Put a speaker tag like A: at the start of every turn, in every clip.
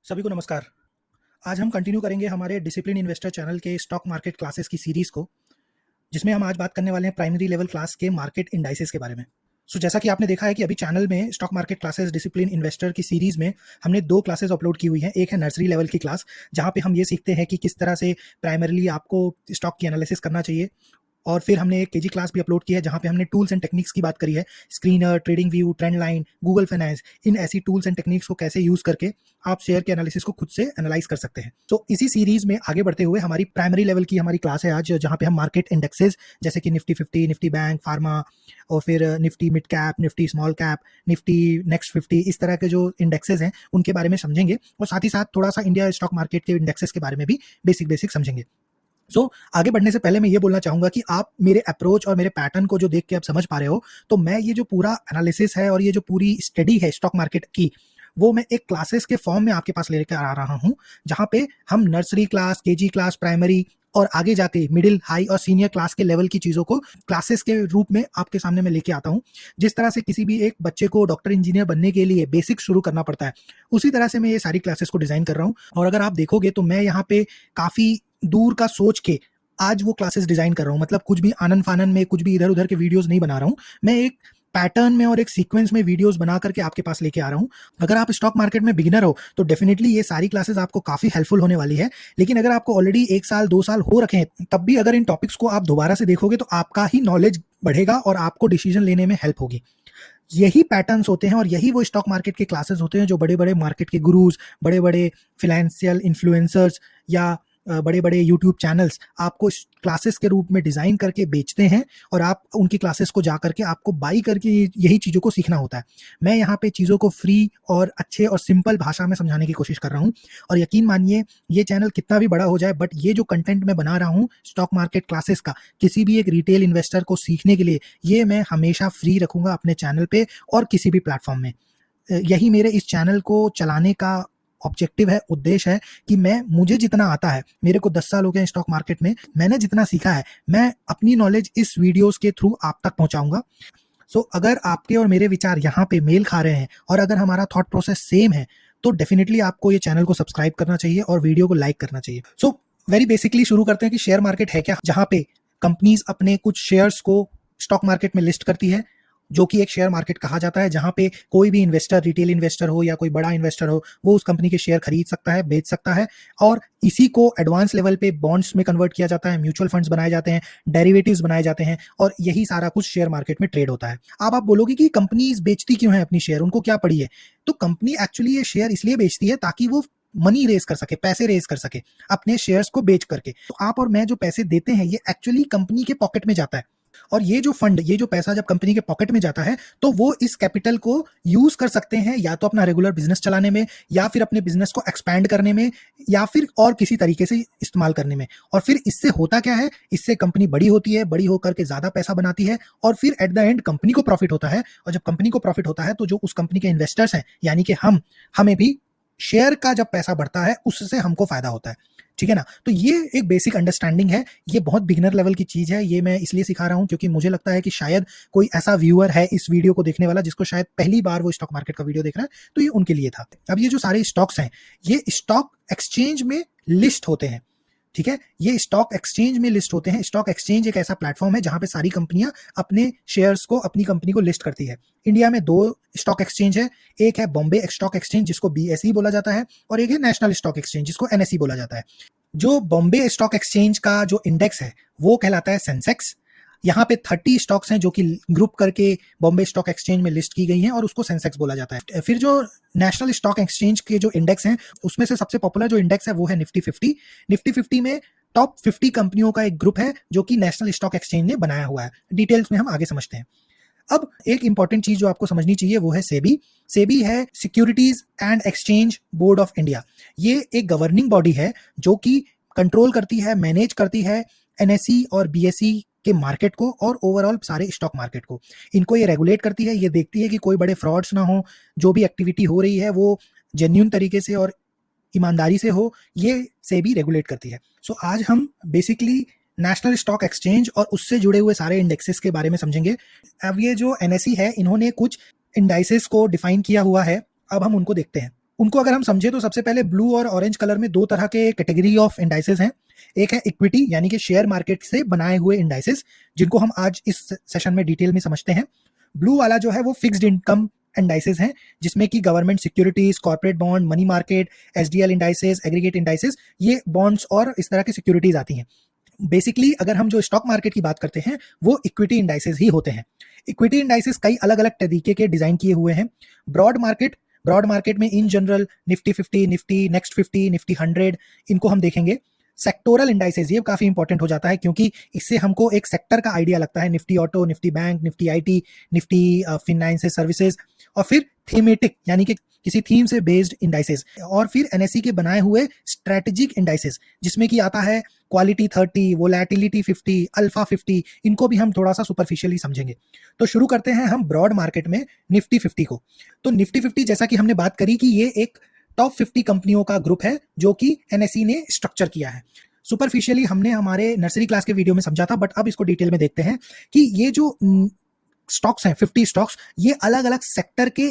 A: सभी को नमस्कार। आज हम कंटिन्यू करेंगे हमारे डिसिप्लिन इन्वेस्टर चैनल के स्टॉक मार्केट क्लासेस की सीरीज़ को, जिसमें हम आज बात करने वाले हैं प्राइमरी लेवल क्लास के मार्केट इंडाइसेस के बारे में। जैसा कि आपने देखा है कि अभी चैनल में stock market classes discipline investor की सीरीज़ में हमने 2 क्लासेस अपलोड की हुई हैं। एक है नर्सरी लेवल की क्लास, जहाँ पे हम ये सीखते हैं कि किस तरह से प्राइमरीली आपको स्टॉक की एनालिसिस करना चाहिए, और फिर हमने एक केजी क्लास भी अपलोड की है जहाँ पे हमने टूल्स एंड टेक्निक्स की बात करी है। Screener, trading view, trend line, Google finance, इन ऐसी टूल्स एंड टेक्निक्स को कैसे यूज़ करके आप शेयर के एनालिसिस को खुद से एनालाइज कर सकते हैं। इसी सीरीज में आगे बढ़ते हुए हमारी प्राइमरी लेवल की हमारी क्लास है आज, जहाँ पे हम मार्केट इंडेक्सेस जैसे कि निफ्टी 50, निफ्टी बैंक, फार्मा, और फिर Nifty mid cap, Nifty small cap, Nifty next 50, इस तरह के जो इंडेक्सेस हैं उनके बारे में समझेंगे, और साथ ही साथ थोड़ा सा इंडिया स्टॉक मार्केट के इंडेक्सेस के बारे में भी बेसिक समझेंगे। आगे बढ़ने से पहले मैं ये बोलना चाहूँगा कि आप मेरे अप्रोच और मेरे पैटर्न को जो देख के आप समझ पा रहे हो, तो मैं ये जो पूरा एनालिसिस है और ये जो पूरी स्टडी है स्टॉक मार्केट की, वो मैं एक क्लासेस के फॉर्म में आपके पास लेकर आ रहा हूँ, जहाँ पे हम nursery class, KG class, primary और आगे जाके मिडिल, हाई और सीनियर क्लास के लेवल की चीज़ों को क्लासेस के रूप में आपके सामने मैं लेके आता हूँ। जिस तरह से किसी भी एक बच्चे को डॉक्टर इंजीनियर बनने के लिए बेसिक शुरू करना पड़ता है, उसी तरह से मैं ये सारी क्लासेस को डिज़ाइन कर रहा हूँ। और अगर आप देखोगे तो मैं यहाँ पे काफ़ी दूर का सोच के आज वो क्लासेस डिजाइन कर रहा हूँ। मतलब कुछ भी आनन फानन में, कुछ भी इधर उधर के वीडियोस नहीं बना रहा हूँ। मैं एक पैटर्न में और एक सीक्वेंस में वीडियोस बना करके आपके पास लेके आ रहा हूँ। अगर आप स्टॉक मार्केट में बिगिनर हो तो डेफिनेटली ये सारी क्लासेस आपको काफी हेल्पफुल होने वाली है। लेकिन अगर आपको ऑलरेडी 1 साल 2 साल हो रखे हैं, तब भी अगर इन टॉपिक्स को आप दोबारा से देखोगे तो आपका ही नॉलेज बढ़ेगा और आपको डिसीजन लेने में हेल्प होगी। यही पैटर्न्स होते हैं और यही वो स्टॉक मार्केट के क्लासेस होते हैं जो बड़े बड़े मार्केट के गुरुज, बड़े बड़े फाइनेंशियल इन्फ्लुएंसर्स या बड़े बड़े यूट्यूब चैनल्स आपको क्लासेस के रूप में डिज़ाइन करके बेचते हैं, और आप उनकी क्लासेस को जा करके आपको बाई करके यही चीज़ों को सीखना होता है। मैं यहाँ पे चीज़ों को फ्री और अच्छे और सिंपल भाषा में समझाने की कोशिश कर रहा हूँ। और यकीन मानिए, ये चैनल कितना भी बड़ा हो जाए, बट ये जो कंटेंट मैं बना रहा हूँ स्टॉक मार्केट क्लासेस का, किसी भी एक रिटेल इन्वेस्टर को सीखने के लिए, ये मैं हमेशा फ्री रखूँगा अपने चैनल पे और किसी भी प्लेटफॉर्म में। यही मेरे इस चैनल को चलाने का ऑब्जेक्टिव है, उद्देश्य है कि मुझे जितना आता है, मेरे को 10 साल हो गए स्टॉक मार्केट में, मैंने जितना सीखा है मैं अपनी नॉलेज इस वीडियोस के थ्रू आप तक पहुंचाऊंगा। अगर आपके और मेरे विचार यहाँ पे मेल खा रहे हैं और अगर हमारा थॉट प्रोसेस सेम है, तो डेफिनेटली आपको ये चैनल को सब्सक्राइब करना चाहिए और वीडियो को लाइक करना चाहिए। वेरी बेसिकली शुरू करते हैं कि शेयर मार्केट है क्या। जहाँ पे कंपनीज अपने कुछ शेयर्स को स्टॉक मार्केट में लिस्ट करती है, जो कि एक शेयर मार्केट कहा जाता है, जहां पे कोई भी इन्वेस्टर, रिटेल इन्वेस्टर हो या कोई बड़ा इन्वेस्टर हो, वो उस कंपनी के शेयर खरीद सकता है, बेच सकता है, और इसी को एडवांस लेवल पे बॉन्ड्स में कन्वर्ट किया जाता है, म्यूचुअल फंड्स बनाए जाते हैं, डेरिवेटिव्स बनाए जाते हैं, और यही सारा कुछ शेयर मार्केट में ट्रेड होता है। अब आप बोलोगे कि कंपनीज बेचती क्यों है अपनी शेयर, उनको क्या पड़ी है? तो कंपनी एक्चुअली ये शेयर इसलिए बेचती है ताकि वो मनी रेज कर सके, पैसे रेज कर सके अपने शेयर्स को बेच करके। तो आप और मैं जो पैसे देते हैं, ये एक्चुअली कंपनी के पॉकेट में जाता है, और ये जो फंड, ये जो पैसा जब कंपनी के पॉकेट में जाता है, तो वो इस कैपिटल को यूज कर सकते हैं या तो अपना रेगुलर बिजनेस चलाने में, या फिर अपने बिजनेस को एक्सपैंड करने में, या फिर और किसी तरीके से इस्तेमाल करने में। और फिर इससे होता क्या है, इससे कंपनी बड़ी होती है, बड़ी होकर के ज्यादा पैसा बनाती है, और फिर एट द एंड कंपनी को प्रॉफिट होता है। और जब कंपनी को प्रॉफिट होता है, तो जो उस कंपनी के इन्वेस्टर्स हैं, यानी कि हमें भी शेयर का जब पैसा बढ़ता है, उससे हमको फायदा होता है। ठीक है ना? तो ये एक बेसिक अंडरस्टैंडिंग है। ये बहुत बिगिनर लेवल की चीज है। ये मैं इसलिए सिखा रहा हूं क्योंकि मुझे लगता है कि शायद कोई ऐसा व्यूअर है इस वीडियो को देखने वाला जिसको शायद पहली बार वो स्टॉक मार्केट का वीडियो देख रहा है, तो ये उनके लिए था। अब ये जो सारे स्टॉक्स हैं, ये स्टॉक एक्सचेंज में लिस्ट होते हैं। ठीक है, ये स्टॉक एक्सचेंज में लिस्ट होते हैं। स्टॉक एक्सचेंज एक ऐसा प्लेटफॉर्म है जहां पे सारी कंपनियां अपने शेयर्स को, अपनी कंपनी को लिस्ट करती है। इंडिया में 2 स्टॉक एक्सचेंज है। एक है बॉम्बे स्टॉक एक्सचेंज, जिसको BSE बोला जाता है, और एक है नेशनल स्टॉक एक्सचेंज, जिसको NSE बोला जाता है। जो बॉम्बे स्टॉक एक्सचेंज का जो इंडेक्स है, वो कहलाता है सेंसेक्स। यहाँ पे 30 स्टॉक्स हैं जो कि ग्रुप करके बॉम्बे स्टॉक एक्सचेंज में लिस्ट की गई हैं, और उसको सेंसेक्स बोला जाता है। फिर जो नेशनल स्टॉक एक्सचेंज के जो इंडेक्स हैं, उसमें से सबसे पॉपुलर जो इंडेक्स है वो है निफ्टी 50। निफ्टी 50 में टॉप 50 कंपनियों का एक ग्रुप है जो कि नेशनल स्टॉक एक्सचेंज ने बनाया हुआ है। डिटेल्स में हम आगे समझते हैं। अब एक इंपॉर्टेंट चीज जो आपको समझनी चाहिए वो है सेबी। सेबी है securities and exchange board of India. ये एक गवर्निंग बॉडी है जो कि कंट्रोल करती है, मैनेज करती है NSE और BSE के मार्केट को और ओवरऑल सारे स्टॉक मार्केट को। इनको ये रेगुलेट करती है, ये देखती है कि कोई बड़े फ्रॉड्स ना हो, जो भी एक्टिविटी हो रही है वो जेन्युइन तरीके से और ईमानदारी से हो, ये सेबी रेगुलेट करती है। आज हम बेसिकली नेशनल स्टॉक एक्सचेंज और उससे जुड़े हुए सारे इंडेक्सेस के बारे में समझेंगे। अब ये जो NSE है, इन्होंने कुछ इंडाइसेस को डिफाइन किया हुआ है, अब हम उनको देखते हैं। उनको अगर हम समझे तो सबसे पहले ब्लू और ऑरेंज कलर में दो तरह के कैटेगरी ऑफ इंडाइसेस हैं। एक है इक्विटी यानी कि शेयर मार्केट से बनाए हुए इंडाइसेस, जिनको हम आज इस सेशन में डिटेल में समझते हैं। ब्लू वाला जो है वो फिक्स्ड इनकम इंडाइसेस हैं, जिसमें कि government securities, corporate bond, money market, SDL indices, aggregate indices, ये बॉन्ड्स और इस तरह की सिक्योरिटीज आती हैं। बेसिकली अगर हम जो स्टॉक मार्केट की बात करते हैं वो इक्विटी इंडाइसेस ही होते हैं। इक्विटी इंडाइसेस कई अलग अलग तरीके के डिजाइन किए हुए हैं। ब्रॉड मार्केट में in general Nifty 50, Nifty next 50, Nifty 100, इनको हम देखेंगे। सेक्टोरल इंडाइसेस ये काफी इंपॉर्टेंट हो जाता है, क्योंकि इससे हमको एक सेक्टर का आइडिया लगता है। Nifty auto, Nifty bank, Nifty IT, Nifty finance services, और फिर थीमेटिक यानी कि किसी थीम से बेस्ड इंडाइसेस, और फिर एनएसई के बनाए हुए स्ट्रेटेजिक इंडाइसेस, जिसमें कि आता है क्वालिटी 30, वोलेटिलिटी 50, अल्फा 50। इनको भी हम थोड़ा सा सुपरफिशियली समझेंगे। तो शुरू करते हैं हम ब्रॉड मार्केट में निफ्टी 50 को। तो निफ्टी 50 जैसा कि हमने बात करी कि ये एक टॉप 50 कंपनियों का ग्रुप है जो कि एनएसई ने स्ट्रक्चर किया है। सुपरफिशियली हमने हमारे नर्सरी क्लास के वीडियो में समझा था, बट अब इसको डिटेल में देखते हैं कि ये जो स्टॉक्स हैं 50 स्टॉक्स, ये अलग अलग सेक्टर के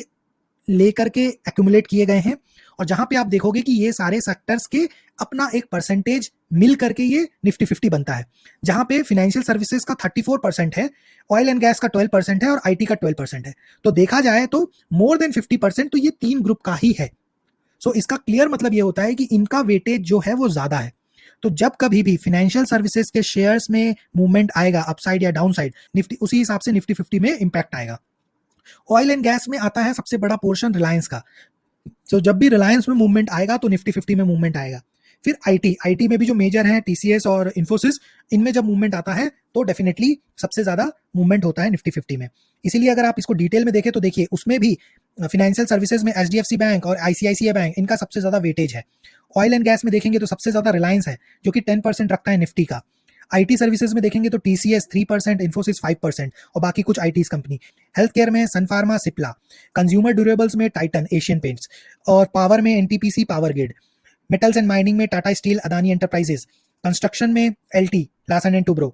A: लेकर के एक्यूमुलेट किए गए हैं। और जहां पे आप देखोगे कि ये सारे सेक्टर्स के अपना एक परसेंटेज मिल करके ये निफ्टी 50 बनता है, जहां पे फाइनेंशियल सर्विसेज का 34% है, ऑयल एंड गैस का 12% है और आईटी का 12% है। तो देखा जाए तो मोर देन 50% तो ये तीन ग्रुप का ही है। सो इसका क्लियर मतलब ये होता है कि इनका वेटेज जो है वो ज्यादा है। तो जब कभी भी फाइनेंशियल सर्विसेज के शेयर्स में मूवमेंट आएगा अपसाइड या डाउन साइड, निफ्टी उसी हिसाब से निफ्टी 50 में इंपैक्ट आएगा। ऑयल एंड गैस में आता है सबसे बड़ा पोर्शन रिलायंस का। तो जब भी रिलायंस में मूवमेंट आएगा तो निफ्टी 50 में मूवमेंट आएगा। फिर आईटी में भी जो मेजर है टीसीएस और इन्फोसिस, इनमें जब मूवमेंट आता है तो डेफिनेटली सबसे ज्यादा मूवमेंट होता है निफ्टी 50 में। इसीलिए अगर आप इसको डिटेल में देखें तो देखिए उसमें भी फाइनेंशियल सर्विसेज में एचडीएफसी बैंक और आईसीआईसीआई बैंक, इनका सबसे ज्यादा वेटेज है। ऑयल एंड गैस में देखेंगे तो सबसे ज्यादा रिलायंस है जो कि 10% रखता है निफ्टी का। आईटी सर्विसेज में देखेंगे तो टीसीएस 3%, इन्फोसिस 5% और बाकी कुछ आईटी कंपनी। हेल्थ केयर में Sun pharma, Cipla. Consumer durables में टाइटन, एशियन पेंट्स। और पावर में NTPC, power grid. Metals and mining में Tata steel, Adani enterprises. Construction में L T, Larsen and Toubro.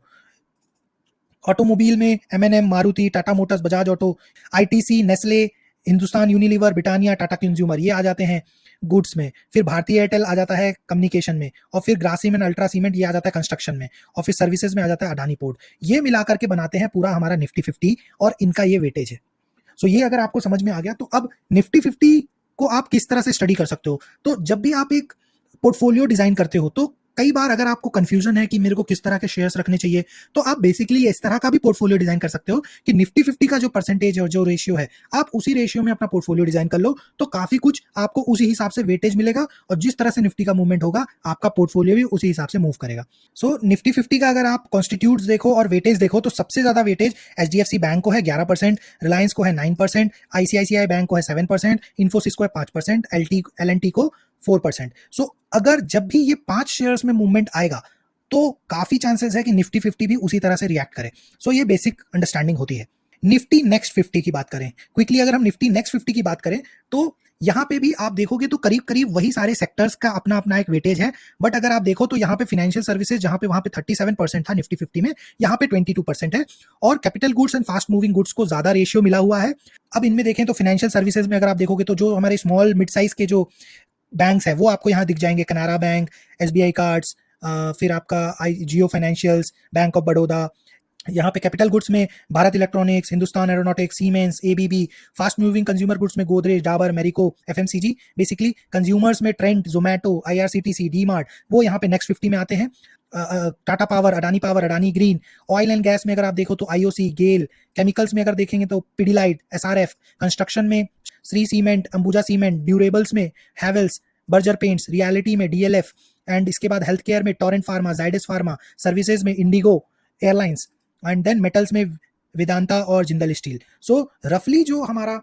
A: Automobile में एमएनएम, Maruti, Tata motors, Bajaj auto. ITC, Nestle, Hindustan Unilever, Britannia, Tata consumer, ये आ जाते हैं गुड्स में। फिर भारतीय एयरटेल आ जाता है कम्युनिकेशन में, और फिर ग्रासिम एंड अल्ट्रा सीमेंट ये आ जाता है कंस्ट्रक्शन में, और फिर सर्विसेज में आ जाता है अडानी पोर्ट। ये मिलाकर के बनाते हैं पूरा हमारा निफ्टी 50 और इनका ये वेटेज है। सो ये अगर आपको समझ में आ गया तो अब निफ्टी 50 को आप किस तरह से स्टडी कर सकते हो। तो जब भी आप एक पोर्टफोलियो डिजाइन करते हो तो कई बार अगर आपको कंफ्यूजन है कि मेरे को किस तरह के शेयर्स रखने चाहिए, तो आप बेसिकली इस तरह का भी पोर्टफोलियो डिजाइन कर सकते हो कि निफ्टी 50 का जो परसेंटेज है और जो रेशियो है, आप उसी रेशियो में अपना पोर्टफोलियो डिजाइन कर लो, तो काफी कुछ आपको उसी हिसाब से वेटेज मिलेगा, और जिस तरह से निफ्टी का मूवमेंट होगा आपका पोर्टफोलियो भी उसी हिसाब से मूव करेगा। सो निफ्टी 50 का अगर आप कॉन्स्टिट्यूट्स देखो और वेटेज देखो तो सबसे ज्यादा वेटेज एचडीएफसी बैंक को है 11%, रिलायंस को है 9%, आईसीआईसीआई बैंक को है 7%, इन्फोसिस को है 5%, एलएनटी को 4%। सो अगर जब भी ये 5 शेयर्स में मूवमेंट आएगा तो काफी चांसेस है कि निफ्टी 50 भी उसी तरह से रिएक्ट करे। सो ये बेसिक अंडरस्टैंडिंग होती है। निफ्टी नेक्स्ट 50 की बात करें क्विकली, अगर हम निफ्टी नेक्स्ट 50 की बात करें तो यहाँ पे भी आप देखोगे तो करीब करीब वही सारे सेक्टर्स का अपना अपना एक वेटेज है। बट अगर आप देखो तो यहाँ पे फाइनेंशियल सर्विसेज जहाँ पे वहाँ पे 37% था निफ्टी 50 में, यहाँ पे 22% है, और capital goods and fast moving goods को ज्यादा रेशियो मिला हुआ है। अब इनमें देखें तो फाइनेंशियल सर्विसेज में अगर आप देखोगे तो जो हमारे स्मॉल मिड साइज के जो बैंक्स है वो आपको यहाँ दिख जाएंगे, कनारा बैंक, एसबीआई कार्ड्स, फिर आपका Jio financials, bank of Baroda. यहाँ पे कैपिटल गुड्स में Bharat electronics, Hindustan aeronautics, Siemens, ABB. Fast moving consumer goods में Godrej, Dabur, Marico, FMCG. Basically consumers में Trent, Zomato, IRCTC, D Mart, वो यहाँ पे नेक्स्ट 50 में आते हैं। Tata power, Adani green. Oil and gas में अगर आप देखो तो आईओसी, गेल। केमिकल्स में अगर देखेंगे तो पिडिलाइट, एसआरएफ। कंस्ट्रक्शन में Shree cement, Ambuja cement. Durables में हैवेल्स, बर्जर पेंट्स। रियलिटी में डीएलएफ। एंड इसके बाद हेल्थ केयर में Torrent pharma, Zydus pharma. Services में Indigo airlines, and then metals में वेदांता और जिंदल स्टील। सो रफली जो हमारा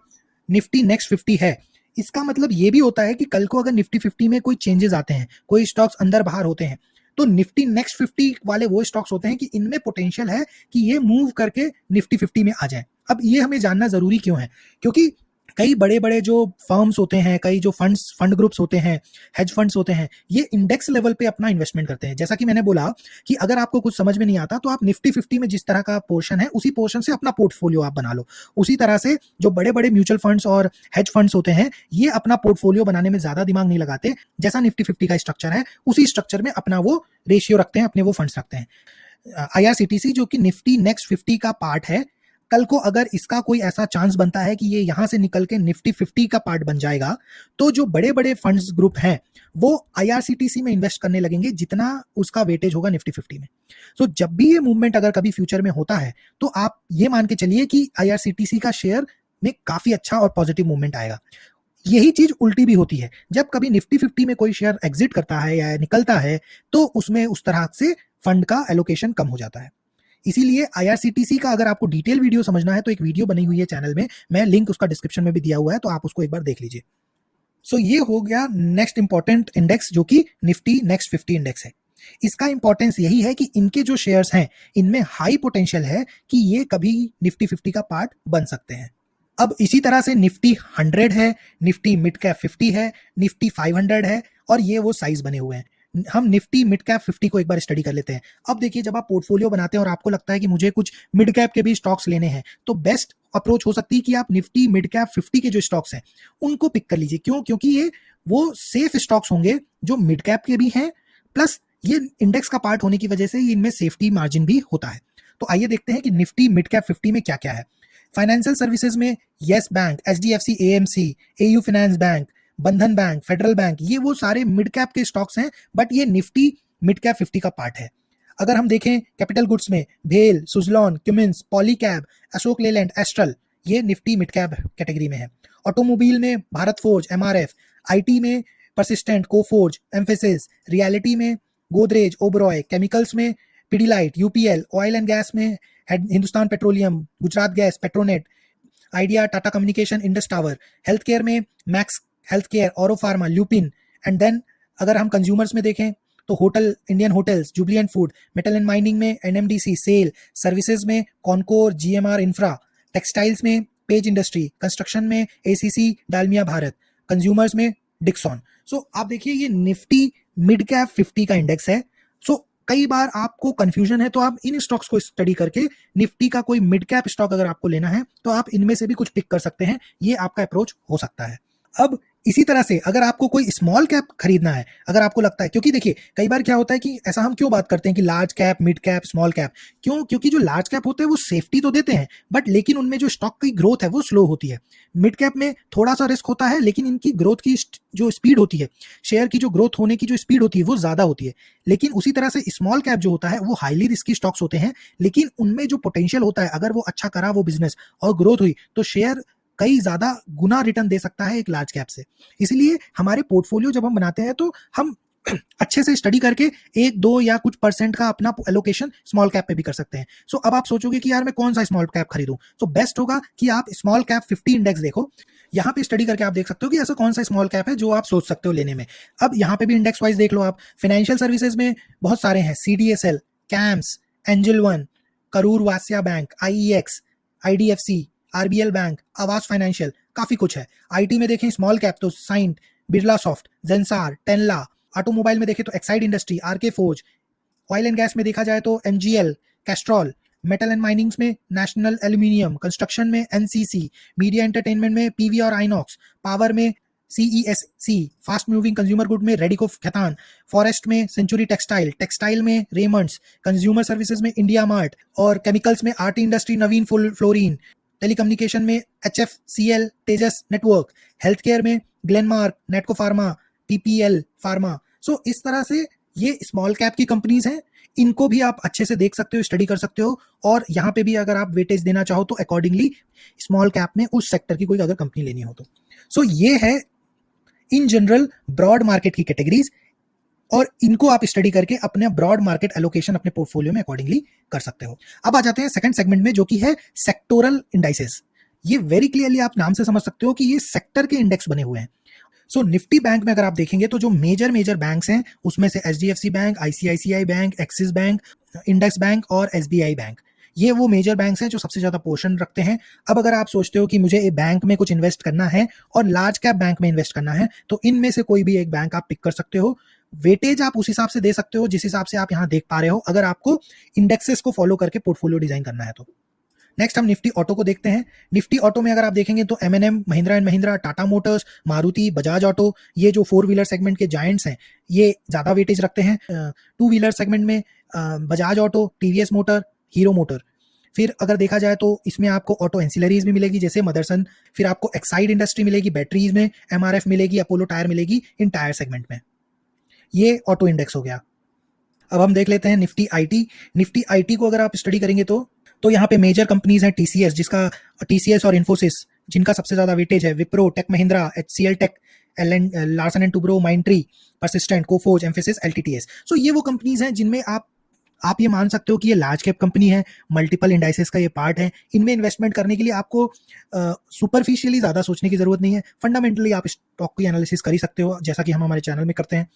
A: निफ्टी नेक्स्ट 50 है, इसका मतलब ये भी होता है कि कल को अगर निफ्टी 50 में कोई चेंजेस आते हैं, कोई स्टॉक्स अंदर बाहर होते हैं, तो निफ्टी नेक्स्ट 50 वाले वो स्टॉक्स होते हैं कि इनमें पोटेंशियल है कि ये मूव करके निफ्टी 50 में आ जाए। अब ये हमें जानना जरूरी क्यों है, क्योंकि कई बड़े-बड़े जो फर्म्स होते हैं, कई जो फंड ग्रुप्स होते हैं, हेज फंड्स होते हैं, ये इंडेक्स लेवल पे अपना इन्वेस्टमेंट करते हैं। जैसा कि मैंने बोला कि अगर आपको कुछ समझ में नहीं आता तो आप निफ्टी 50 में जिस तरह का पोर्शन है, उसी पोर्शन से अपना पोर्टफोलियो आप बना लो। उसी तरह से जो बड़े-बड़े म्यूचुअल फंड्स और हेज फंड्स होते हैं, ये अपना पोर्टफोलियो बनाने में ज़्यादा दिमाग नहीं लगाते। जैसा निफ्टी 50 का स्ट्रक्चर है, उसी स्ट्रक्चर में अपना वो रेशियो रखते हैं, अपने वो फंड्स रखते हैं। IRCTC जो कि निफ्टी नेक्स्ट 50 का पार्ट है, कल को अगर इसका कोई ऐसा चांस बनता है कि ये यहां से निकल के निफ्टी 50 का पार्ट बन जाएगा, तो जो बड़े बड़े फंड्स ग्रुप हैं वो IRCTC में इन्वेस्ट करने लगेंगे जितना उसका वेटेज होगा निफ्टी 50 में। तो जब भी ये मूवमेंट अगर कभी फ्यूचर में होता है तो आप ये मान के चलिए कि IRCTC का शेयर में काफी अच्छा और पॉजिटिव मूवमेंट आएगा। यही चीज उल्टी भी होती है, जब कभी निफ्टी 50 में कोई शेयर एग्जिट करता है या निकलता है तो उसमें उस तरह से फंड का एलोकेशन कम हो जाता है। इसीलिए IRCTC का अगर आपको डिटेल वीडियो समझना है तो एक वीडियो बनी हुई है चैनल में, मैं लिंक उसका डिस्क्रिप्शन में भी दिया हुआ है, तो आप उसको एक बार देख लीजिए। सो ये हो गया नेक्स्ट इंपॉर्टेंट इंडेक्स जो कि निफ्टी नेक्स्ट 50 इंडेक्स है। इसका इंपॉर्टेंस यही है कि इनके जो शेयर्स हैं इनमें हाई पोटेंशियल है कि ये कभी निफ्टी 50 का पार्ट बन सकते हैं। अब इसी तरह से निफ्टी 100 है, निफ्टी मिड कैप 50 है, निफ्टी 500 है और ये वो साइज बने हुए हैं। हम निफ्टी मिड कैप 50 को एक बार स्टडी कर लेते हैं। अब देखिए, जब आप पोर्टफोलियो बनाते हैं और आपको लगता है कि मुझे कुछ मिड कैप के भी स्टॉक्स लेने हैं, तो बेस्ट अप्रोच हो सकती है कि आप निफ्टी मिड कैप 50 के जो स्टॉक्स हैं उनको पिक कर लीजिए। क्यों? क्योंकि ये वो सेफ स्टॉक्स होंगे जो मिड कैप के भी हैं, प्लस ये इंडेक्स का पार्ट होने की वजह से इनमें सेफ्टी मार्जिन भी होता है। तो आइए देखते हैं कि निफ्टी मिड कैप 50 में क्या क्या है। फाइनेंशियल सर्विसेज में yes bank, HDFC AMC, AU finance bank, बंधन बैंक, फेडरल बैंक, ये वो सारे मिड कैप के स्टॉक्स हैं, बट ये निफ्टी मिड कैप 50 का पार्ट है। अगर हम देखें कैपिटल गुड्स में भेल, Suzlon, Cummins, Polycab, Ashok Leyland, Astral, ये निफ्टी मिड कैप कैटेगरी में है। ऑटोमोबाइल में भारत फोर्ज, MRF, IT में परसिस्टेंट, कोफोर्ज, एम्फेसिस, रियलिटी में गोदरेज, ओबरॉय, केमिकल्स में Pidilite, UPL, oil and gas में Hindustan petroleum, Gujarat gas, Petronet, Idea, Tata communication, Indus tower, health care में Max health care, Auro pharma, Lupin. And then अगर हम कंज्यूमर्स में देखें तो hotel, Indian hotels, Jubilant food, metal and mining में NMDC, सेल, सर्विसेज में Concor, GMR infra, textiles में page industry, construction में ACC, डालमिया भारत, कंज्यूमर्स में डिक्सॉन। सो आप देखिए ये निफ्टी मिड कैप 50 का इंडेक्स है। सो कई बार आपको कंफ्यूजन है तो आप इन स्टॉक्स को स्टडी करके निफ्टी का कोई मिड कैप स्टॉक अगर आपको लेना है तो आप इनमें से भी कुछ पिक कर सकते हैं। ये आपका अप्रोच हो सकता है। अब इसी तरह से अगर आपको कोई स्मॉल कैप खरीदना है, अगर आपको लगता है, क्योंकि देखिए कई बार क्या होता है कि ऐसा हम क्यों बात करते हैं कि large cap, mid cap, small cap, क्यों? क्योंकि जो लार्ज कैप होते हैं वो सेफ्टी तो देते हैं, बट लेकिन उनमें जो स्टॉक की ग्रोथ है वो स्लो होती है। मिड कैप में थोड़ा सा रिस्क होता है, लेकिन इनकी ग्रोथ की जो स्पीड होती है, शेयर की जो ग्रोथ होने की जो स्पीड होती है वो ज्यादा होती है। लेकिन उसी तरह से स्मॉल कैप जो होता है वो हाईली रिस्की स्टॉक्स होते हैं, लेकिन उनमें जो पोटेंशियल होता है, अगर वो अच्छा करा वो बिजनेस और ग्रोथ हुई तो शेयर कई ज्यादा गुना रिटर्न दे सकता है एक लार्ज कैप से। इसलिए हमारे पोर्टफोलियो जब हम बनाते हैं तो हम अच्छे से स्टडी करके 1-2 या कुछ परसेंट का अपना एलोकेशन स्मॉल कैप पे भी कर सकते हैं। सो अब आप सोचोगे कि यार मैं कौन सा स्मॉल कैप खरीदूं, तो बेस्ट होगा कि आप स्मॉल कैप 50 इंडेक्स देखो। यहाँ पे स्टडी करके आप देख सकते हो कि ऐसा कौन सा स्मॉल कैप है जो आप सोच सकते हो लेने में। अब यहाँ पे भी इंडेक्स वाइज देख लो आप। फाइनेंशियल सर्विसेज में बहुत सारे हैं, CDSL, CAMS, angel one, Karur Vysya bank, IEX, IDFC, RBL bank, Aavas financial, काफी कुछ है। IT में देखें स्मॉल कैप तो Cyient, Birla soft, Zensar, Tanla. Automobile में देखें तो Exide industry, RK forge. Oil and gas में देखा जाए तो MGL, Castrol. Metal and minings में नेशनल एल्यूमिनियम, कंस्ट्रक्शन में NCC, मीडिया एंटरटेनमेंट में PV और आइनॉक्स, पावर में CESC, fast moving consumer good में रेडिको खैतान, फॉरेस्ट में सेंचुरी टेक्सटाइल, टेक्सटाइल में रेमंड्स, कंज्यूमर सर्विसेज में इंडिया मार्ट और केमिकल्स में RT इंडस्ट्री, नवीन फ्लोरीन, टेलीकम्युनिकेशन में HFCL, तेजस नेटवर्क, हेल्थ केयर में ग्लेनमार्क, नेटको फार्मा, PPL फार्मा। सो इस तरह से ये स्मॉल कैप की कंपनीज हैं, इनको भी आप अच्छे से देख सकते हो, स्टडी कर सकते हो, और यहाँ पे भी अगर आप वेटेज देना चाहो तो अकॉर्डिंगली स्मॉल कैप में उस सेक्टर की कोई अगर कंपनी लेनी हो तो। सो ये है इन जनरल ब्रॉड मार्केट की कैटेगरीज, और इनको आप स्टडी करके अपने ब्रॉड मार्केट एलोकेशन अपने पोर्टफोलियो में अकॉर्डिंगली कर सकते हो। अब आ जाते हैं सेकंड सेगमेंट में जो कि है सेक्टोरल इंडाइसेस। ये वेरी क्लियरली आप नाम से समझ सकते हो कि ये सेक्टर के इंडेक्स बने हुए हैं। सो निफ्टी बैंक में अगर आप देखेंगे तो जो मेजर बैंक्स हैं उसमें से HDFC bank, ICICI bank, axis bank, Indus bank और SBI बैंक, ये वो मेजर बैंक्स हैं जो सबसे ज़्यादा पोर्शन रखते हैं। अब अगर आप सोचते हो कि मुझे एक बैंक में कुछ इन्वेस्ट करना है और लार्ज कैप बैंक में इन्वेस्ट करना है, तो इनमें से कोई भी एक बैंक आप पिक कर सकते हो। वेटेज आप उस हिसाब से दे सकते हो जिस हिसाब से आप यहाँ देख पा रहे हो, अगर आपको इंडेक्सेस को फॉलो करके पोर्टफोलियो डिजाइन करना है तो। नेक्स्ट हम निफ्टी ऑटो को देखते हैं। निफ्टी ऑटो में अगर आप देखेंगे तो M&M, Mahindra and Mahindra, Tata Motors, Maruti, Bajaj auto, ये जो 4 व्हीलर सेगमेंट के जायंट्स हैं, ये ज़्यादा वेटेज रखते हैं। 2 व्हीलर सेगमेंट में Bajaj auto, TVS motor, hero motor. फिर अगर देखा जाए तो इसमें आपको ऑटो एंसिलरीज भी मिलेगी जैसे मदरसन। फिर आपको एक्साइड इंडस्ट्री मिलेगी बैटरीज में, MRF मिलेगी, अपोलो टायर मिलेगी इन टायर सेगमेंट में। ये ऑटो इंडेक्स हो गया। अब हम देख लेते हैं निफ्टी आईटी। निफ्टी आईटी को अगर आप स्टडी करेंगे तो यहाँ पे मेजर कंपनीज हैं टीसीएस और इन्फोसिस, जिनका सबसे ज्यादा वेटेज है। Wipro, Tech Mahindra, HCL Tech, Larsen and Toubro, Mindtree, Persistent, Coforge, Mphasis, LTTS। सो ये वो कंपनीज हैं जिनमें आप ये मान सकते हो कि ये लार्ज कैप कंपनी है, मल्टीपल इंडाइसेस का ये पार्ट है। इनमें इन्वेस्टमेंट करने के लिए आपको सुपरफिशियली ज़्यादा सोचने की ज़रूरत नहीं है। फंडामेंटली आप स्टॉक की एनालिसिस कर ही सकते हो, जैसा कि हम हमारे चैनल में करते हैं।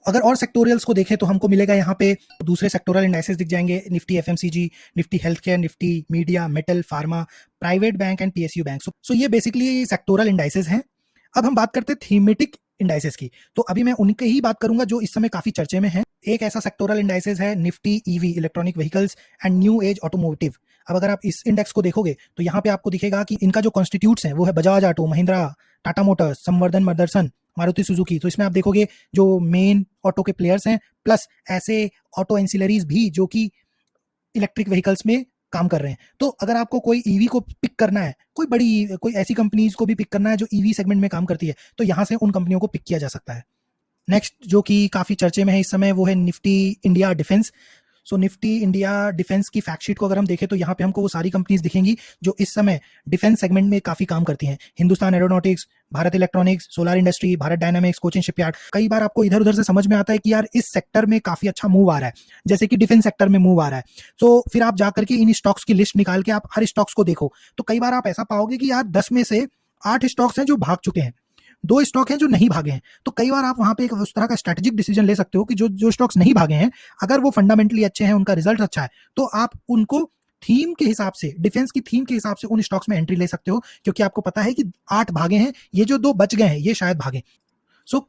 A: अगर और सेक्टोरियल्स को देखें तो हमको मिलेगा यहाँ पे दूसरे सेक्टोरल इंडाइसेस दिख जाएंगे। Nifty FMCG, Nifty health care, Nifty media, metal, pharma, private bank and PSU bank. ये बेसिकली सेक्टोरल इंडाइसेस हैं। अब हम बात करते हैं थीमेटिक इंडाइसेस की, तो अभी मैं उनके ही बात करूंगा जो इस समय काफी चर्चे में है। एक ऐसा सेक्टोरल इंडाइसेस है Nifty EV, electronic vehicles and new age automotive. अब अगर आप इस इंडेक्स को देखोगे तो यहाँ पे आपको दिखेगा कि इनका जो कॉन्स्टिट्यूट्स हैं वो है बजाज ऑटो, महिंद्रा, टाटा मोटर्स, संवर्धन मदरसन, मारुति सुजुकी। तो इसमें आप देखोगे जो मेन ऑटो के प्लेयर्स हैं, प्लस ऐसे ऑटो एंसिलरीज भी जो कि इलेक्ट्रिक व्हीकल्स में काम कर रहे हैं। तो अगर आपको कोई ईवी को पिक करना है, कोई ऐसी कंपनीज को भी पिक करना है जो ईवी सेगमेंट में काम करती है, तो यहाँ से उन कंपनियों को पिक किया जा सकता है। नेक्स्ट जो कि काफी चर्चे में है इस समय वो है Nifty India defence. Nifty India defence की फैक्ट शीट को अगर हम देखें तो यहाँ पे हमको वो सारी कंपनीज दिखेंगी जो इस समय डिफेंस सेगमेंट में काफी काम करती हैं। Hindustan aeronautics, Bharat electronics, solar industry, Bharat dynamics, Cochin shipyard. कई बार आपको इधर उधर से समझ में आता है कि यार इस सेक्टर में काफी अच्छा मूव आ रहा है, जैसे कि डिफेंस सेक्टर में मूव आ रहा है। फिर आप जाकर के इन स्टॉक्स की लिस्ट निकाल के आप हर स्टॉक्स को देखो, तो कई बार आप ऐसा पाओगे कि यार 10 में से 8 स्टॉक्स हैं जो भाग चुके हैं, 2 स्टॉक हैं जो नहीं भागे हैं। तो कई बार आप वहां पे एक उस तरह का स्ट्रेटेजिक डिसीजन ले सकते हो कि जो स्टॉक्स नहीं भागे हैं, अगर वो फंडामेंटली अच्छे हैं, उनका रिजल्ट अच्छा है, तो आप उनको थीम के हिसाब से, डिफेंस की थीम के हिसाब से उन स्टॉक्स में एंट्री ले सकते हो, क्योंकि आपको पता है कि 8 भागे हैं, ये जो 2 बच गए हैं ये शायद भागे।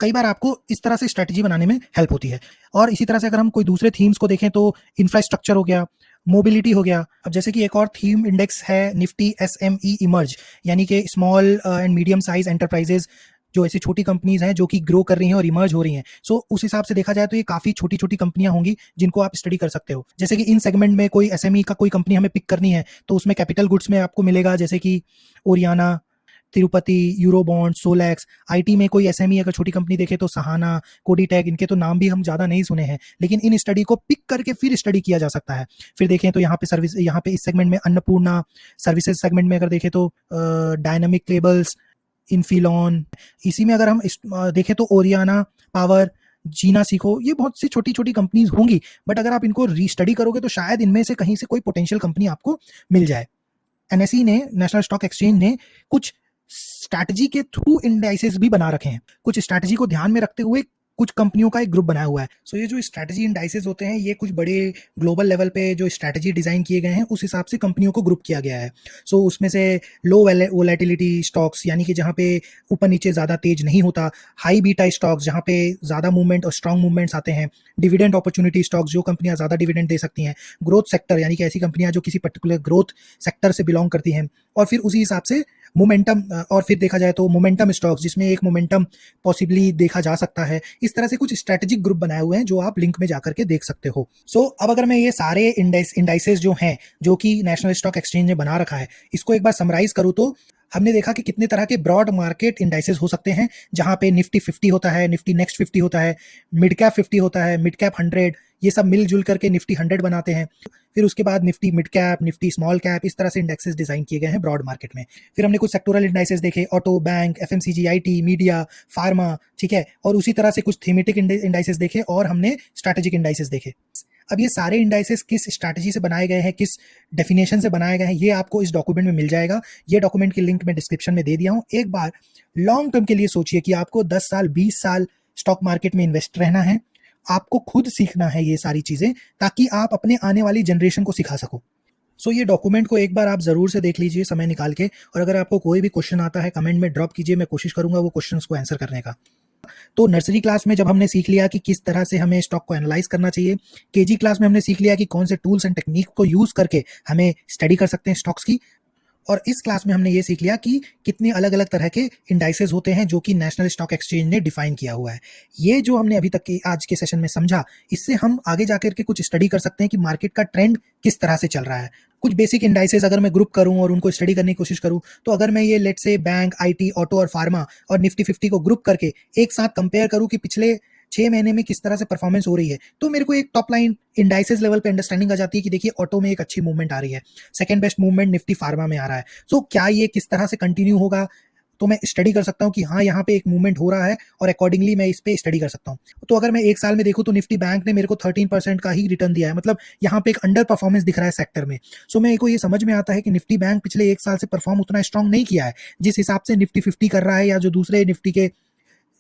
A: कई बार आपको इस तरह से स्ट्रेटजी बनाने में हेल्प होती है। और इसी तरह से अगर हम कोई दूसरे थीम्स को देखें तो इंफ्रास्ट्रक्चर हो गया, मोबिलिटी हो गया। अब जैसे कि एक और थीम इंडेक्स है निफ्टी SME इमर्ज, यानी कि small and medium size enterprises, जो ऐसी छोटी कंपनीज हैं जो कि ग्रो कर रही हैं और इमर्ज हो रही हैं। उस हिसाब से देखा जाए तो ये काफी छोटी छोटी कंपनियां होंगी जिनको आप स्टडी कर सकते हो। जैसे कि इन सेगमेंट में कोई SME का कोई कंपनी हमें पिक करनी है तो उसमें कैपिटल गुड्स में आपको मिलेगा जैसे कि ओरियाना, तिरुपति, यूरोबॉन्ड, सोलैक्स। IT में कोई SME अगर छोटी कंपनी देखे तो सहाना, कोडीटेक, इनके तो नाम भी हम ज़्यादा नहीं सुने हैं, लेकिन इन स्टडी को पिक करके फिर स्टडी किया जा सकता है। फिर देखें तो यहाँ पे इस सेगमेंट में अन्नपूर्णा, सर्विसेज सेगमेंट में अगर देखें तो डायनामिक केबल्स, इन्फिलॉन। इसी में अगर हम देखें तो ओरियाना पावर, जीना सीखो, ये बहुत सी छोटी छोटी कंपनीज होंगी, बट अगर आप इनको रीस्टडी करोगे तो शायद इनमें से कहीं से कोई पोटेंशियल कंपनी आपको मिल जाए। NSE ने, नेशनल स्टॉक एक्सचेंज ने, कुछ स्ट्रैटेजी के थ्रू इंडाइसेस भी बना रखे हैं, कुछ स्ट्रैटेजी को ध्यान में रखते हुए कुछ कंपनियों का एक ग्रुप बनाया हुआ है। ये जो स्ट्रैटेजी इंडाइसेस होते हैं ये कुछ बड़े ग्लोबल लेवल पे जो स्ट्रैटेजी डिजाइन किए गए हैं उस हिसाब से कंपनियों को ग्रुप किया गया है। उसमें से लो वोलेटिलिटी स्टॉक्स, यानी कि जहाँ पे ऊपर नीचे ज़्यादा तेज नहीं होता, हाई बीटा स्टॉक्स जहाँ पे ज़्यादा मूवमेंट और स्ट्रॉन्ग मूवमेंट्स आते हैं, डिविडेंड अपॉर्चुनिटी स्टॉक्स जो कंपनियां ज़्यादा डिविडेंड दे सकती हैं, ग्रोथ सेक्टर यानी कि ऐसी कंपनियां जो किसी पर्टिकुलर ग्रोथ सेक्टर से बिलोंग करती हैं, और फिर उसी हिसाब से मोमेंटम, और फिर देखा जाए तो मोमेंटम स्टॉक्स जिसमें एक मोमेंटम पॉसिबली देखा जा सकता है। इस तरह से कुछ स्ट्रैटेजिक ग्रुप बनाए हुए हैं जो आप लिंक में जाकर के देख सकते हो। अब अगर मैं ये सारे इंडाइसेस जो हैं जो कि नेशनल स्टॉक एक्सचेंज ने बना रखा है, इसको एक बार समराइज करूँ तो हमने देखा कि कितने तरह के ब्रॉड मार्केट इंडाइसेस हो सकते हैं, जहां पे निफ्टी 50 होता है, निफ्टी नेक्स्ट 50 होता है, मिड कैप 50 होता है, मिड कैप 100, ये सब मिलजुल करके निफ्टी 100 बनाते हैं। फिर उसके बाद Nifty mid cap, Nifty small cap, इस तरह से इंडेक्सेस डिजाइन किए गए हैं ब्रॉड मार्केट में। फिर हमने कुछ सेक्टोरल इंडाइसेस देखे, auto, bank, FMCG, IT, media, pharma, ठीक है, और उसी तरह से कुछ थीमेटिक इंडाइसेस देखे, और हमने स्ट्रैटेजिक इंडाइसेस देखे। अब ये सारे इंडाइसेस किस स्ट्रैटेजी से बनाए गए हैं, किस डेफिनेशन से बनाए गए हैं, ये आपको इस डॉक्यूमेंट में मिल जाएगा। ये डॉक्यूमेंट की लिंक मैं डिस्क्रिप्शन में दे दिया हूँ। एक बार लॉन्ग टर्म के लिए सोचिए कि आपको 10 साल 20 साल स्टॉक मार्केट में इन्वेस्ट रहना है, आपको खुद सीखना है ये सारी चीजें, ताकि आप अपने आने वाली जनरेशन को सिखा सको। सो ये डॉक्यूमेंट को एक बार आप ज़रूर से देख लीजिए समय निकाल के, और अगर आपको कोई भी क्वेश्चन आता है कमेंट में ड्रॉप कीजिए, मैं कोशिश करूंगा वो क्वेश्चंस को आंसर करने का। तो नर्सरी क्लास में जब हमने सीख लिया कि किस तरह से हमें स्टॉक को एनालाइज करना चाहिए, केजी क्लास में हमने सीख लिया कि कौन से टूल्स एंड टेक्निक को यूज करके हमें स्टडी कर सकते हैं स्टॉक्स की, और इस क्लास में हमने ये सीख लिया कि कितने अलग अलग तरह के इंडाइसेस होते हैं जो कि नेशनल स्टॉक एक्सचेंज ने डिफाइन किया हुआ है। ये जो हमने अभी तक के आज के सेशन में समझा, इससे हम आगे जाकर के कुछ स्टडी कर सकते हैं कि मार्केट का ट्रेंड किस तरह से चल रहा है। कुछ बेसिक इंडाइसेस अगर मैं ग्रुप करूं और उनको स्टडी करने की कोशिश करूं, तो अगर मैं ये लेट से बैंक, आईटी, ऑटो और फार्मा और निफ्टी 50 को ग्रुप करके एक साथ कंपेयर करूं कि पिछले 6 महीने में किस तरह से परफॉर्मेंस हो रही है, तो मेरे को एक टॉप लाइन इंडाइसेस लेवल पे अंडरस्टैंडिंग आ जाती है कि देखिए ऑटो में एक अच्छी मूवमेंट आ रही है, second best movement Nifty pharma में आ रहा है। सो क्या ये किस तरह से कंटिन्यू होगा, तो मैं स्टडी कर सकता हूँ कि हाँ यहाँ पे एक मूवमेंट हो रहा है और अकॉर्डिंगली मैं इस पे स्टडी कर सकता हूँ। तो अगर मैं एक साल में देखूँ तो निफ्टी बैंक ने मेरे को 13% का ही रिटर्न दिया है, मतलब यहाँ पे एक अंडर परफॉर्मेंस दिख रहा है सेक्टर में। सो मेरे को ये समझ में आता है कि निफ्टी बैंक पिछले एक साल से परफॉर्म उतना स्ट्रॉन्ग नहीं किया है जिस हिसाब से निफ्टी 50 कर रहा है या जो दूसरे निफ्टी के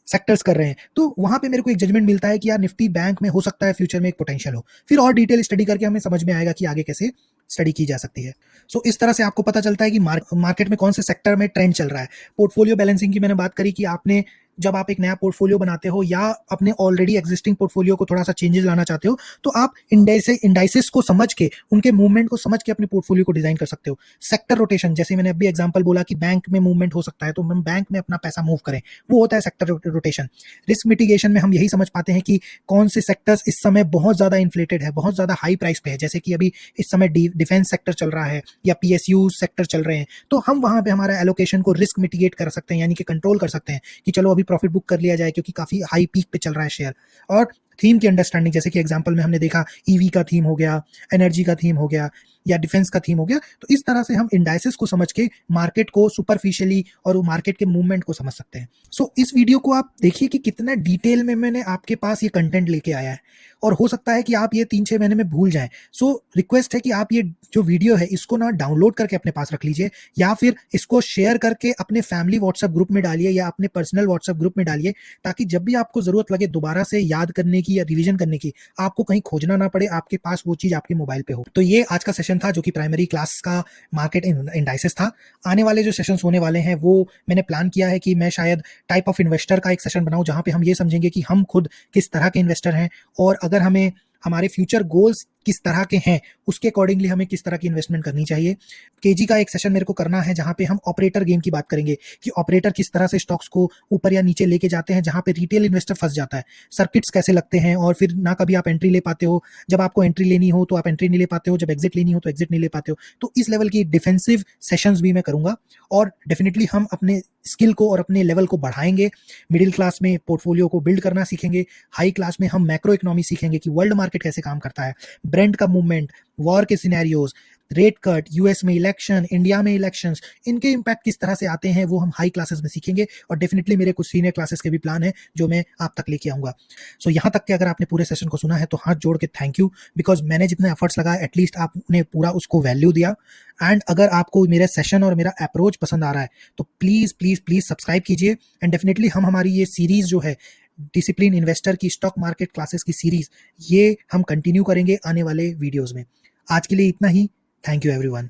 A: सेक्टर्स कर रहे हैं। तो वहां पे मेरे को एक जजमेंट मिलता है कि यार निफ्टी बैंक में हो सकता है फ्यूचर में एक पोटेंशियल हो। फिर और डिटेल स्टडी करके हमें समझ में आएगा कि आगे कैसे स्टडी की जा सकती है। सो इस तरह से आपको पता चलता है कि मार्केट में कौन से सेक्टर में ट्रेंड चल रहा है। पोर्टफोलियो बैलेंसिंग की मैंने बात करी कि आपने जब आप एक नया पोर्टफोलियो बनाते हो या अपने ऑलरेडी एग्जिस्टिंग पोर्टफोलियो को थोड़ा सा चेंजेस लाना चाहते हो, तो आप इंडाइसेस को समझ के, उनके मूवमेंट को समझ के अपने पोर्टफोलियो को डिजाइन कर सकते हो। सेक्टर रोटेशन, जैसे मैंने अभी एग्जांपल बोला कि बैंक में मूवमेंट हो सकता है, तो हम बैंक में अपना पैसा मूव करें, वो होता है सेक्टर रोटेशन। रिस्क मिटिगेशन में हम यही समझ पाते हैं कि कौन से सेक्टर्स इस समय बहुत ज्यादा इन्फ्लेटेड है, बहुत ज्यादा हाई प्राइस पे है, जैसे कि अभी इस समय डिफेंस सेक्टर चल रहा है या पीएसयू सेक्टर चल रहे हैं, तो हम वहां पे हमारा एलोकेशन को रिस्क मिटिगेट कर सकते हैं, यानी कि कंट्रोल कर सकते हैं कि चलो अभी प्रॉफिट बुक कर लिया जाए क्योंकि काफी हाई पीक पे चल रहा है शेयर। और थीम की अंडरस्टैंडिंग, जैसे कि एग्जांपल में हमने देखा ईवी का थीम हो गया, एनर्जी का थीम हो गया या डिफेंस का थीम हो गया, तो इस तरह से हम इंडाइसेस को समझ के मार्केट को सुपरफिशियली और वो मार्केट के मूवमेंट को समझ सकते हैं। सो इस वीडियो को आप देखिए कि कितना डिटेल में मैंने आपके पास ये कंटेंट लेके आया है, और हो सकता है कि आप ये 3-6 महीने में भूल जाएं। सो रिक्वेस्ट है कि आप ये जो वीडियो है इसको ना डाउनलोड करके अपने पास रख लीजिए, या फिर इसको शेयर करके अपने फैमिली व्हाट्सएप ग्रुप में डालिए या अपने पर्सनल व्हाट्सएप ग्रुप में डालिए, ताकि जब भी आपको जरूरत लगे दोबारा से याद करने की या रिवीजन करने की, आपको कहीं खोजना ना पड़े, आपके पास वो चीज आपके मोबाइल पे हो। तो ये आज का सेशन था जो कि प्राइमरी क्लास का मार्केट इंडाइसेस था। आने वाले जो सेशंस होने वाले हैं वो मैंने प्लान किया है कि मैं शायद टाइप ऑफ इन्वेस्टर का एक सेशन बनाऊं, जहां पे हम ये समझेंगे कि हम खुद किस तरह के इन्वेस्टर हैं, और अगर हमें हमारे फ्यूचर गोल्स किस तरह के हैं उसके अकॉर्डिंगली हमें किस तरह की इन्वेस्टमेंट करनी चाहिए। केजी का एक सेशन मेरे को करना है जहां पे हम ऑपरेटर गेम की बात करेंगे कि ऑपरेटर किस तरह से स्टॉक्स को ऊपर या नीचे लेके जाते हैं, जहां पे रिटेल इन्वेस्टर फंस जाता है, सर्किट्स कैसे लगते हैं, और फिर ना कभी आप एंट्री ले पाते हो, जब आपको एंट्री लेनी हो तो आप एंट्री नहीं ले पाते हो, जब एग्जिट लेनी हो तो एग्जिट नहीं ले पाते हो। तो इस लेवल की डिफेंसिव सेशंस भी मैं करूंगा, और डेफिनेटली हम अपने स्किल को और अपने लेवल को बढ़ाएंगे। मिडिल क्लास में पोर्टफोलियो को बिल्ड करना सीखेंगे, हाई क्लास में हम मैक्रो इकोनॉमी सीखेंगे कि वर्ल्ड मार्केट कैसे काम करता है, ब्रेंड का मूवमेंट, वॉर के सिनेरियोज, रेट कट, यूएस में इलेक्शन, इंडिया में इलेक्शंस, इनके इंपैक्ट किस तरह से आते हैं वो हम हाई क्लासेस में सीखेंगे, और डेफिनेटली मेरे कुछ सीनियर क्लासेस के भी प्लान है जो मैं आप तक लेके आऊंगा। सो यहाँ तक के अगर आपने पूरे सेशन को सुना है तो हाथ जोड़ के थैंक यू, बिकॉज मैंने जितने एफर्ट्स लगाए एटलीस्ट आपने पूरा उसको वैल्यू दिया। एंड अगर आपको मेरा सेशन और मेरा अप्रोच पसंद आ रहा है तो प्लीज प्लीज प्लीज सब्सक्राइब कीजिए, एंड डेफिनेटली हम हमारी ये सीरीज जो है डिसिप्लिन इन्वेस्टर की स्टॉक मार्केट क्लासेस की सीरीज, ये हम कंटिन्यू करेंगे आने वाले वीडियोस में। आज के लिए इतना ही। Thank you everyone.